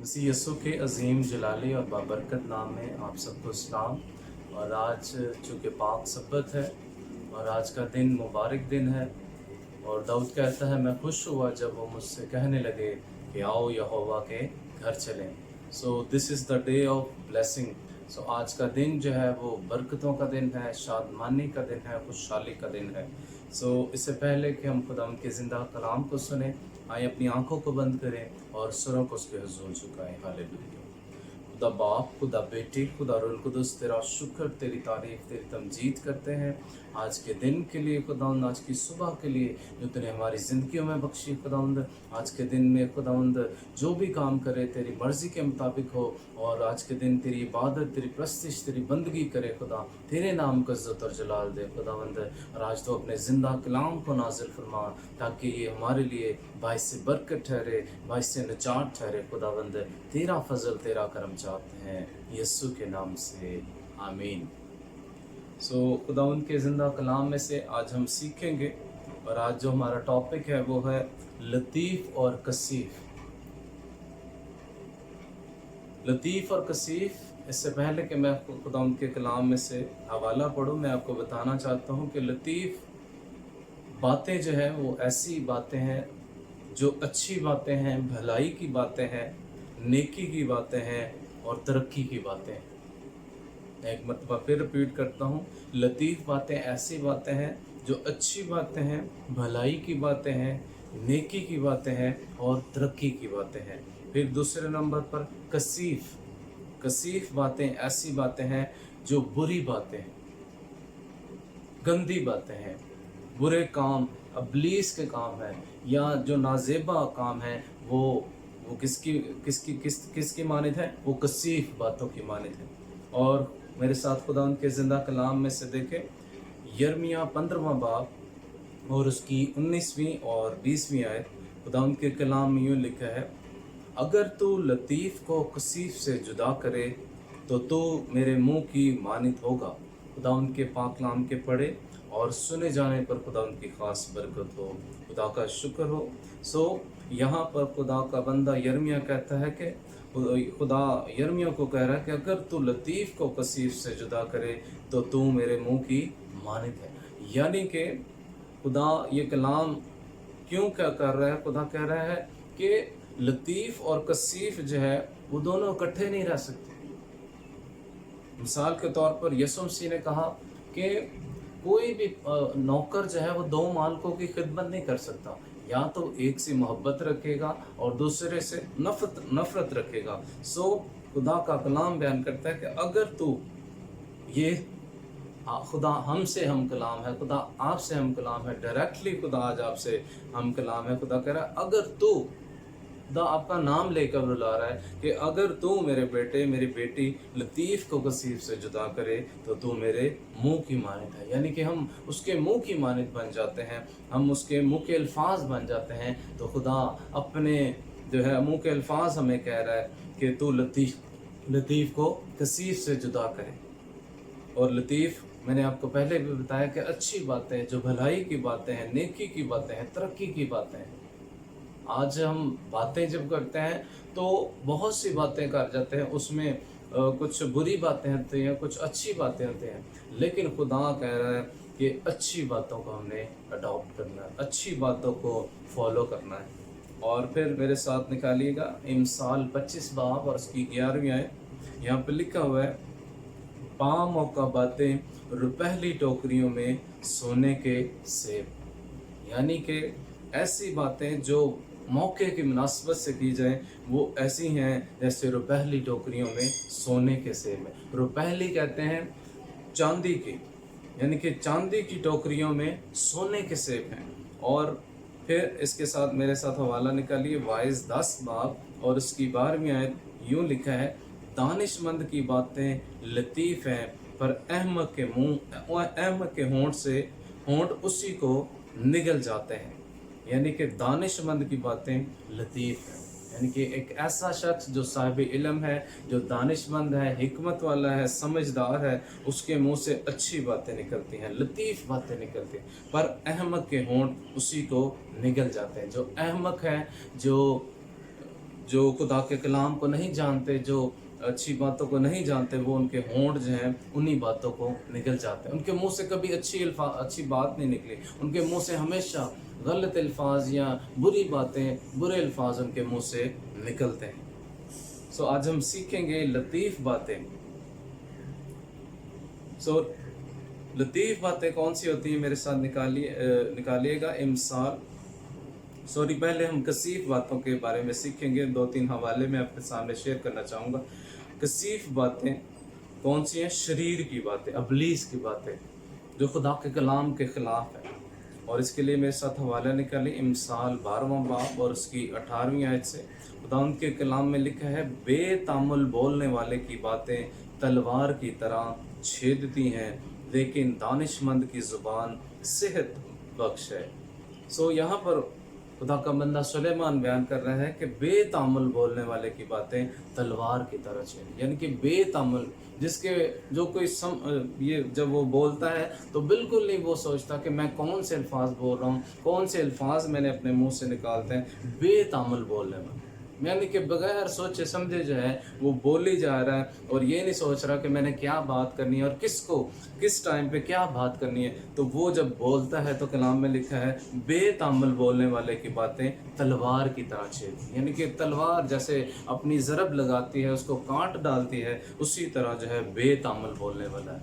मसीह यस्सु के अज़ीम जलाली और बाबरकत नाम में आप सबको सलाम। और आज चूँकि पाक सब्बत है और आज का दिन मुबारक दिन है, और दाऊद कहता है मैं खुश हुआ जब वो मुझसे कहने लगे कि आओ यहोवा के घर चलें। So this is the day of blessing. So आज का दिन जो है वो बरकतों का दिन है, शादमानी का दिन है, खुशहाली का दिन है। सो इससे पहले कि हम खुदा के ज़िंदा कलाम को सुने, आइए अपनी आंखों को बंद करें और सुरों को उसके हुजूर झुकाएं। हालेलुया। खुदा बाप, खुदा बेटी, खुदा रूह कुदस, तेरा शुक्र, तेरी तारीफ, तेरी तमजीद करते हैं आज के दिन के लिए खुदावंद, आज की सुबह के लिए जो तूने हमारी ज़िंदगियों में बख्शी खुदावंद। आज के दिन में खुदावंद जो भी काम करे तेरी मर्ज़ी के मुताबिक हो, और आज के दिन तेरी इबादत, तेरी प्रस्तिश, तेरी बंदगी करे खुदा, तेरे नाम का इज़्ज़त और जलाल दे खुदावंद। और आज तो अपने ज़िंदा कलाम को नाजिल फरमा ताकि ये हमारे लिए बाइस बरकत ठहरे, बाइस निजात ठहरे खुदावंद। तेरा फजल, तेरा करम चाहते हैं यस्सु के नाम से, आमीन। सो खुदावंद के ज़िंदा कलाम में से आज हम सीखेंगे, और आज जो हमारा टॉपिक है वो है लतीफ़ और कसीफ़। लतीफ़ और कसीफ़। इससे पहले कि मैं खुदावंद के कलाम में से हवाला पढ़ूँ, मैं आपको बताना चाहता हूँ कि लतीफ़ बातें जो हैं वो ऐसी बातें हैं जो अच्छी बातें हैं, भलाई की बातें हैं, नेकी की बातें हैं और तरक्की की बातें हैं। एक मरतबा फिर रिपीट करता हूँ, लतीफ़ बातें ऐसी बातें हैं जो अच्छी बातें हैं, भलाई की बातें हैं, नेकी की बातें हैं और तरक्की की बातें हैं। फिर दूसरे नंबर पर कसीफ़। कसीफ़ बातें ऐसी बातें हैं जो बुरी बातें हैं, गंदी बातें हैं, बुरे काम, इब्लीस के काम है, या जो नाजेबा काम है वो किसकी मानित है? वो कसीफ़ बातों की मानित है। और मेरे साथ खुदा के ज़िंदा कलाम में से देखें, यिर्मयाह 15वां बाब और उसकी 19वीं और 20वीं आयत। खुदा के कलाम में यूँ लिखा है, अगर तू लतीफ़ को कसीफ़ से जुदा करे तो तू मेरे मुंह की मानित होगा। खुदा उनके पाक कलाम के पढ़े और सुने जाने पर खुदा उनकी ख़ास बरकत हो, खुदा का शुक्र हो। सो यहाँ पर खुदा का बंदा यिर्मयाह कहता है कि खुदा यिर्मयाह को कह रहा है कि अगर तू लतीफ़ को कसीफ़ से जुदा करे तो तू मेरे मुंह की मानित है। यानी कि खुदा ये कलाम क्यों क्या कर रहा है? खुदा कह रहा है कि लतीफ़ और कसीफ़ जो है वो दोनों इकट्ठे नहीं रह सकते। मिसाल के तौर पर यीशु मसीह ने कहा कि कोई भी नौकर जो है वो दो मालिकों की खिदमत नहीं कर सकता, या तो एक से मोहब्बत रखेगा और दूसरे से नफरत रखेगा। सो खुदा का कलाम बयान करता है कि अगर तू ये खुदा हमसे हम कलाम है, खुदा आपसे हम कलाम है, डायरेक्टली खुदा आज आपसे हम कलाम है। खुदा कह रहा है अगर तू, खुदा आपका नाम लेकर बुला रहा है कि अगर तू मेरे बेटे मेरी बेटी लतीफ़ को कसीफ़ से जुदा करे तो तू मेरे मुंह की मानित है। यानी कि हम उसके मुंह की मानित बन जाते हैं, हम उसके मुंह के अल्फाज बन जाते हैं। तो खुदा अपने जो है मुंह के अल्फाज हमें कह रहा है कि तू लतीफ़ को कसीफ़ से जुदा करे। और लतीफ़, मैंने आपको पहले भी बताया कि अच्छी बातें, जो भलाई की बातें हैं, नेकी की बातें हैं, तरक्की की बातें हैं। आज हम बातें जब करते हैं तो बहुत सी बातें कर जाते हैं, उसमें कुछ बुरी बातें होती हैं, कुछ अच्छी बातें होती हैं, लेकिन खुदा कह रहा है कि अच्छी बातों को हमने अडॉप्ट करना है, अच्छी बातों को फॉलो करना है। और फिर मेरे साथ निकालिएगा इमसाल 25 बाब और उसकी 11वीं आयत। यहाँ पर लिखा हुआ है, पाम मौका बातें रुपहली टोकरियों में सोने के सेब। यानी कि ऐसी बातें जो मौके की मुनासबत से की जाए वो ऐसी हैं जैसे रुपहली टोकरियों में सोने के सेब में। रुपहली कहते हैं चांदी की, यानी कि चांदी की टोकरियों में सोने के सेब हैं। और फिर इसके साथ मेरे साथ हवाला निकालिए, वाइज 10 बाब और उसकी 12वीं आयत। यूँ लिखा है, दानिशमंद की बातें लतीफ़ हैं पर अहमक के होंठ से होंठ उसी को निगल जाते हैं। यानी कि दानिशमंद की बातें लतीफ़ हैं, यानी कि एक ऐसा शख्स जो साहिब इल्म है, जो दानिशमंद है, हिकमत वाला है, समझदार है, उसके मुंह से अच्छी बातें निकलती हैं, लतीफ़ बातें निकलती हैं। पर अहमक के होंठ उसी को निगल जाते हैं। जो अहमक है, जो खुदा के कलाम को नहीं जानते, जो अच्छी बातों को नहीं जानते, वो उनके होंठ जो हैं उन्हीं बातों को निकल जाते हैं। उनके मुंह से कभी अच्छी बात नहीं निकली, उनके मुंह से हमेशा गलत अल्फाज या बुरी बातें, बुरे अल्फाज उनके मुंह से निकलते हैं। सो आज हम सीखेंगे लतीफ़ बातें। सो लतीफ़ बातें कौन सी होती हैं, मेरे साथ निकालिएगा। इमसाल पहले हम कसीफ बातों के बारे में सीखेंगे। 2-3 हवाले में आपके सामने शेयर करना चाहूँगा। कसीफ बातें कौन सी हैं? शरीर की बातें, इब्लीस की बातें, जो खुदा के कलाम के ख़िलाफ़ है। और इसके लिए मेरे साथ हवाला निकाली इमसाल 12वां बाब और उसकी 18वीं आयत से। खुदा के कलाम में लिखा है, बेतामुल बोलने वाले की बातें तलवार की तरह छेदती हैं, लेकिन दानिशमंद की ज़ुबान सेहत बख्श है। यहाँ पर खुदा का बंदा सुलेमान बयान कर रहा है कि बेतामुल बोलने वाले की बातें तलवार की तरह छेद, यानी कि बेतामुल, जिसके जो कोई ये जब वो बोलता है तो बिल्कुल नहीं वो सोचता कि मैं कौन से अल्फाज बोल रहा हूँ, कौन से अल्फाज मैंने अपने मुंह से निकालते हैं। बेतामुल बोलने वाला, यानी कि बगैर सोचे समझे जो है वो बोली जा रहा है, और ये नहीं सोच रहा कि मैंने क्या बात करनी है और किसको किस टाइम पे क्या बात करनी है। तो वो जब बोलता है तो कलाम में लिखा है, बेतामुल बोलने वाले की बातें तलवार की तरह छेदती, यानी कि तलवार जैसे अपनी ज़रब लगाती है, उसको काट डालती है, उसी तरह जो है बेतामुल बोलने वाला है,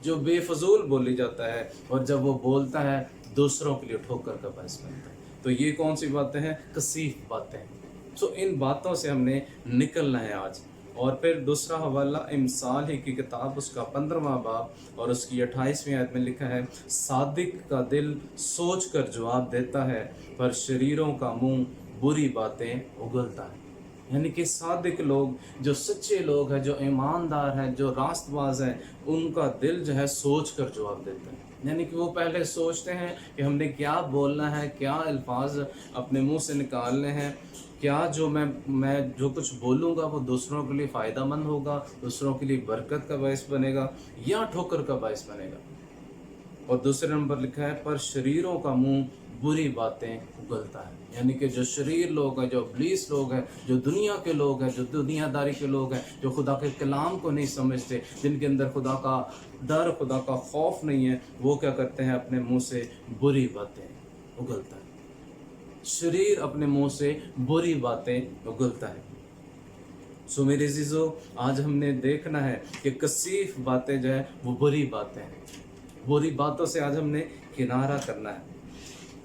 जो बेफजूल बोली जाता है, और जब वो बोलता है दूसरों के लिए ठोकर का बायस बनता है। तो ये कौन सी बातें हैं? कसीफ बातें। इन बातों से हमने निकलना है आज। और फिर दूसरा हवाला इमसाल ही की किताब, उसका 15वां बाब और उसकी 28वीं आयत में लिखा है, सादिक का दिल सोच कर जवाब देता है, पर शरीरों का मुंह बुरी बातें उगलता है। यानी कि सादिक लोग, जो सच्चे लोग हैं, जो ईमानदार हैं, जो रास्तबाज हैं, उनका दिल जो है सोच कर जवाब देता है। यानी कि वो पहले सोचते हैं कि हमने क्या बोलना है, क्या अल्फाज अपने मुंह से निकालने हैं, क्या जो मैं जो कुछ बोलूँगा वो दूसरों के लिए फ़ायदा मंद होगा, दूसरों के लिए बरकत का बायस बनेगा या ठोकर का बायस बनेगा। और दूसरे नंबर लिखा है, पर शरीरों का मुंह बुरी बातें उगलता है। यानी कि जो शरीर लोग हैं, जो इब्लीस लोग हैं, जो दुनिया के लोग हैं, जो दुनियादारी के लोग हैं, जो खुदा के कलाम को नहीं समझते, जिनके अंदर खुदा का डर, खुदा का खौफ नहीं है, वो क्या करते हैं? अपने मुंह से बुरी बातें उगलता है। शरीर अपने मुंह से बुरी बातें उगलता है। मेरे अज़ीज़ों, आज हमने देखना है कि कसीफ बातें जो है वो बुरी बातें हैं। बुरी बातों से आज हमने किनारा करना है।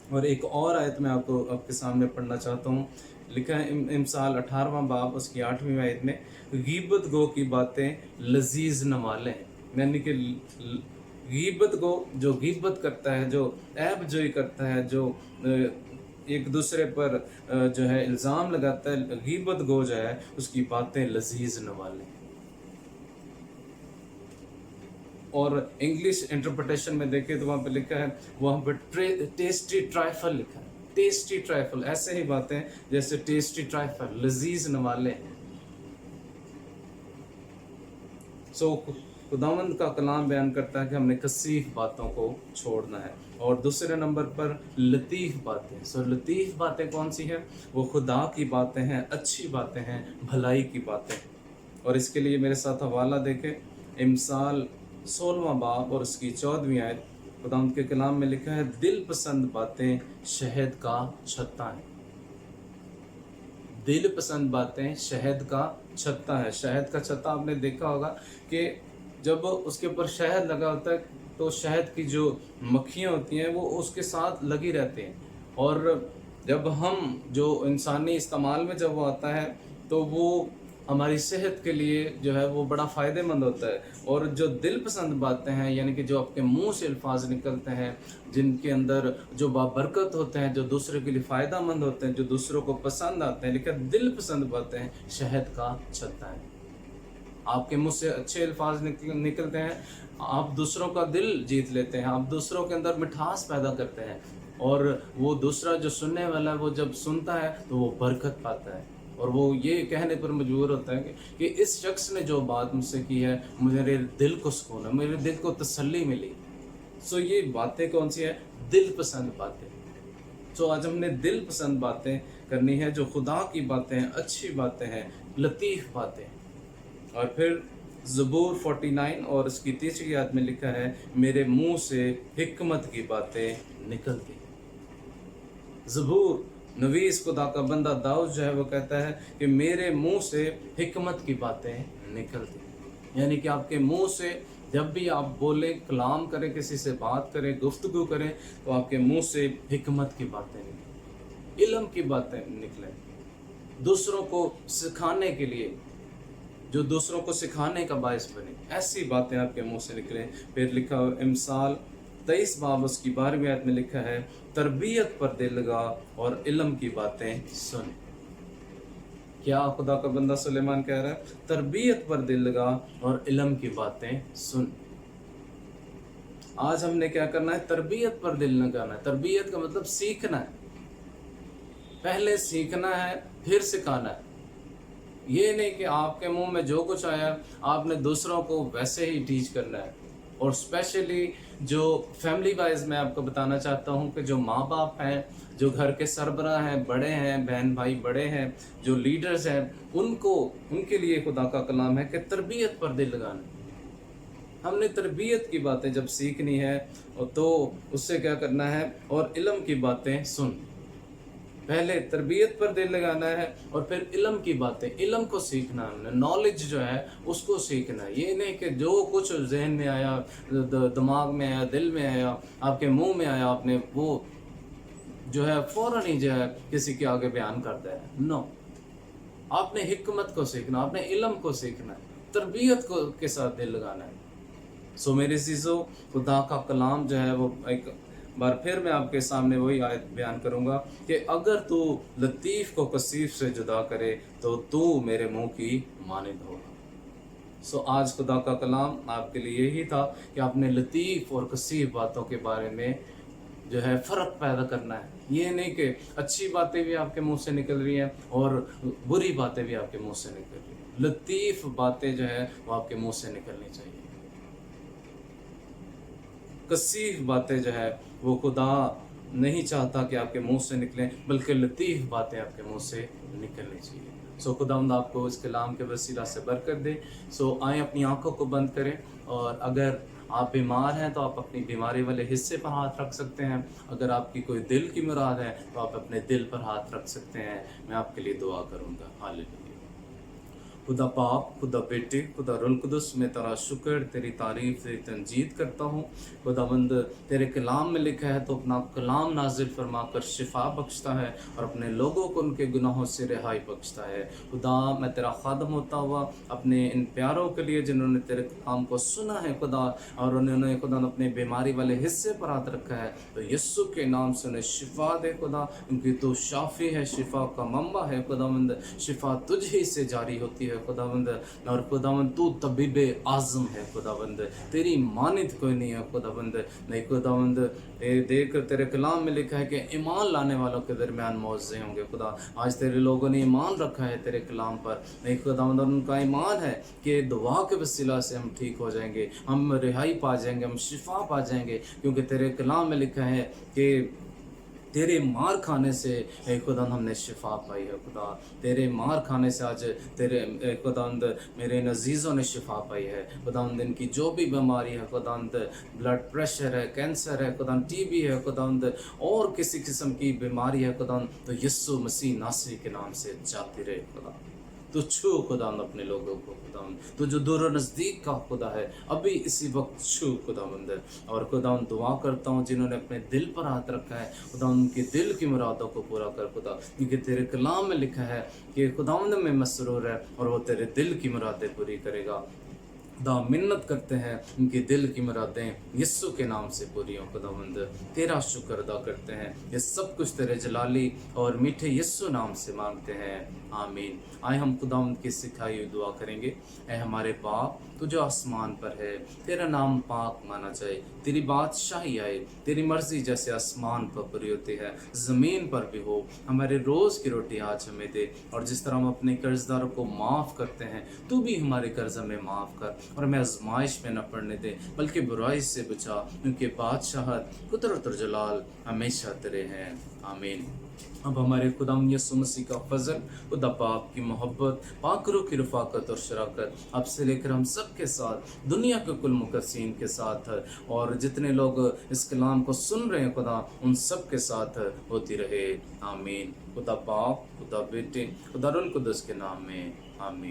और एक और आयत मैं आपके सामने पढ़ना चाहता हूँ। लिखा है इमसाल 18वां बाब उसकी 8वीं आयत में, गीबत गो की बातें लजीज नवाले हैं। यानी कि गीबत गो, जो गीबत करता है, जो ऐब जोई करता है, जो एक दूसरे पर जो है इल्ज़ाम लगाता है, गीबत गो जो है उसकी बातें लजीज नवाले। और इंग्लिश इंटरप्रिटेशन में देखें तो वहाँ पे लिखा है, वहाँ पर टेस्टी ट्राइफल लिखा है। टेस्टी ट्राइफल, ऐसे ही बातें जैसे टेस्टी ट्राइफल, लजीज नवाले। खुदावंद का कलाम बयान करता है कि हमने कसीफ बातों को छोड़ना है। और दूसरे नंबर पर लतीफ़ बातें। लतीफ़ बातें कौन सी हैं? वो खुदा की बातें हैं, अच्छी बातें हैं, भलाई की बातें। और इसके लिए मेरे साथ हवाला देखें, इमसाल 16वां बाब और उसकी 14वीं आयत। खुदावंद के कलाम में लिखा है, दिल पसंद बातें शहद का छत्ता है। दिल पसंद बातें शहद का छत्ता है। शहद का छत्ता आपने देखा होगा कि जब उसके ऊपर शहद लगा होता है तो शहद की जो मक्खियाँ होती हैं वो उसके साथ लगी रहती हैं। और जब हम जो इंसानी इस्तेमाल में जब वो आता है तो वो हमारी सेहत के लिए जो है वो बड़ा फ़ायदेमंद होता है। और जो दिल पसंद बातें हैं, यानी कि जो आपके मुंह से अल्फाज निकलते हैं, जिनके अंदर जो बाबरकत होते हैं, जो दूसरे के लिए फ़ायदा मंद होते हैं, जो दूसरों को पसंद आते हैं, लेकिन दिल पसंद बातें शहद का छत्ता है। आपके मुंह से अच्छे अल्फाज निकलते हैं, आप दूसरों का दिल जीत लेते हैं, आप दूसरों के अंदर मिठास पैदा करते हैं, और वो दूसरा जो सुनने वाला है वो जब सुनता है तो वो बरकत पाता है, और वो ये कहने पर मजबूर होता है कि इस शख्स ने जो बात मुझसे की है, मेरे दिल को सुकून है, मेरे दिल को तसल्ली मिली। ये बातें कौन सी है? दिल पसंद बातें। आज हमने दिल पसंद बातें करनी है, जो खुदा की बातें हैं, अच्छी बातें हैं, लतीफ़ बातें। और फिर ज़बूर 49 और इसकी तीसरी आयत में लिखा है, मेरे मुंह से हिकमत की बातें निकलती। ज़बूर नवीस खुदा का बंदा दाऊद जो है वो कहता है कि मेरे मुंह से हिकमत की बातें निकलती। यानी कि आपके मुंह से जब भी आप बोलें, कलाम करें, किसी से बात करें, गुफ्तगू करें, तो आपके मुंह से हिकमत की बातें निकलें, इल्म की बातें निकलें, दूसरों को सिखाने के लिए, जो दूसरों को सिखाने का बायस बने, ऐसी बातें आपके मुंह से निकलें। फिर लिखा हो इमसाल 23 बाब उसकी 12वीं आयत में लिखा है, तरबियत पर दिल लगा और इल्म की बातें सुन। क्या खुदा का बंदा सुलेमान कह रहा है, तरबियत पर दिल लगा और इल्म की बातें सुन। आज हमने क्या करना है, तरबियत पर दिल लगाना है। तरबियत का मतलब सीखना है, पहले सीखना है फिर सिखाना है। ये नहीं कि आपके मुंह में जो कुछ आया आपने दूसरों को वैसे ही टीच करना है। और स्पेशली जो फैमिली वाइज मैं आपको बताना चाहता हूँ कि जो माँ बाप हैं, जो घर के सरबराह हैं, बड़े हैं, बहन भाई बड़े हैं, जो लीडर्स हैं, उनके लिए खुदा का कलाम है कि तरबियत पर दिल लगाना। हमने तरबियत की बातें जब सीखनी है तो उससे क्या करना है, और इल्म की बातें सुन। पहले तरबियत पर दिल लगाना है और फिर इल्म की बातें, इल्म को सीखना है हमने, नॉलेज जो है उसको सीखना है। ये नहीं कि जो कुछ जहन में आया, दिमाग में आया, दिल में आया, आपके मुंह में आया, आपने वो जो है फौरन ही जो है किसी के आगे बयान करता है। नो, आपने हिकमत को सीखना, आपने इल्म को सीखना है, तरबियत को के साथ दिल लगाना है। सो मेरे चीज़ों, खुदा का कलाम जो है वो एक बार फिर मैं आपके सामने वही आयत बयान करूंगा कि अगर तू लतीफ़ को कसीफ से जुदा करे तो तू मेरे मुंह की मानिंद होगा। सो आज खुदा का कलाम आपके लिए यही था कि आपने लतीफ़ और कसीफ बातों के बारे में जो है फ़र्क पैदा करना है। ये नहीं कि अच्छी बातें भी आपके मुंह से निकल रही हैं और बुरी बातें भी आपके मुंह से निकल रही हैं। लतीफ़ बातें जो है वो आपके मुंह से निकलनी चाहिए। कसीफ बातें जो है वो खुदा नहीं चाहता कि आपके मुंह से निकलें, बल्कि लतीफ़ बातें आपके मुंह से निकलनी चाहिए। सो खुदावंद आपको इस कलाम के वसीला से बरकत दे। सो आए अपनी आंखों को बंद करें, और अगर आप बीमार हैं तो आप अपनी बीमारी वाले हिस्से पर हाथ रख सकते हैं। अगर आपकी कोई दिल की मुराद है तो आप अपने दिल पर हाथ रख सकते हैं। मैं आपके लिए दुआ करूँगा। हालेलुया। खुदा पाक, खुदा बेटे, खुदा रुल कुदस, मैं तेरा शुक्र, तेरी तारीफ़, तेरी तंजीद करता हूँ। खुदावंद तेरे कलाम में लिखा है तो अपना कलाम नाजिल फरमा कर शिफा बख्शता है और अपने लोगों को उनके गुनाहों से रिहाई बख्शता है। खुदा, मैं तेरा खादम होता हुआ अपने इन प्यारों के लिए जिन्होंने तेरे कलाम को सुना है खुदा, और उन्होंने खुदा अपने बीमारी वाले हिस्से पर हाथ रखा है, तो यस्सु के नाम से उन्हें शिफा दे खुदा, क्योंकि तू शाफी है, शिफा का मंबा है खुदावंद। शिफा तुझ ही से जारी होती है खुदावंद, और खुदावंद तू तबीब आज़म है खुदावंद, तेरी मानित कोई नहीं है खुदावंद। नहीं खुदावंद, देख तेरे कलाम में लिखा है कि ईमान लाने वालों के दरमियान मौज़े होंगे खुदा। आज तेरे लोगों ने ईमान रखा है तेरे कलाम पर। नहीं खुदावंद, उनका ईमान है कि दुआ के वसीला से हम ठीक हो जाएंगे, हम रिहाई पा जाएंगे, हम शिफा पा जाएंगे, क्योंकि तेरे कलाम में लिखा है कि तेरे मार खाने से खुदा हमने शिफा पाई है खुदा। तेरे मार खाने से आज तेरे खुदांद मेरे नज़ीज़ों ने शिफा पाई है खुदांद। इनकी जो भी बीमारी है खुदांद, ब्लड प्रेशर है, कैंसर है खुदांद, टीबी है खुदांद, और किसी किस्म की बीमारी है खुदांद, तो यीशु मसीह नासरी के नाम से जाती रहे खुदा। तो छू खुदावंद अपने लोगों को खुदावंद, तो जो दूर और नज़दीक का खुदा है अभी इसी वक्त छू खुदावंद। और खुदावंद दुआ करता हूँ जिन्होंने अपने दिल पर हाथ रखा है खुदावंद, उनके दिल की मुरादों को पूरा कर खुदा, क्योंकि तेरे कलाम में लिखा है कि खुदावंद में मसरूर है और वो तेरे दिल की मुरादें पूरी करेगा। खुदा मिन्नत करते हैं उनके दिल की मुरादें यीशु के नाम से पूरी हों खुदावंद। तेरा शुक्र अदा करते हैं, ये सब कुछ तेरे जलाली और मीठे यीशु नाम से मांगते हैं, आमीन। आए हम खुदावंद की सिखाई हुई दुआ करेंगे। ऐ हमारे बाप, तू जो आसमान पर है, तेरा नाम पाक माना जाए, तेरी बादशाही आए, तेरी मर्जी जैसे आसमान पर पूरी होती है ज़मीन पर भी हो। हमारे रोज़ की रोटी आज हमें दे, और जिस तरह हम अपने कर्जदारों को माफ़ करते हैं, तू भी हमारे कर्ज हमें माफ़ कर। اور ہمیں آزمائش میں نہ پڑنے دے بلکہ برائی سے بچا، کیونکہ بادشاہت، قدرت اور جلال ہمیشہ تیرے ہیں، آمین۔ اب ہمارے خدا یسوع مسیح کا فضل، خدا باپ کی محبت، پاک روح کی رفاقت اور شراکت اب سے لے کر ہم سب کے ساتھ، دنیا کے کل مقدسین کے ساتھ، اور جتنے لوگ اس کلام کو سن رہے ہیں خدا، ان سب کے ساتھ ہوتی رہے، آمین۔ خدا باپ، خدا بیٹے، خدا روح القدس کے نام میں، آمین۔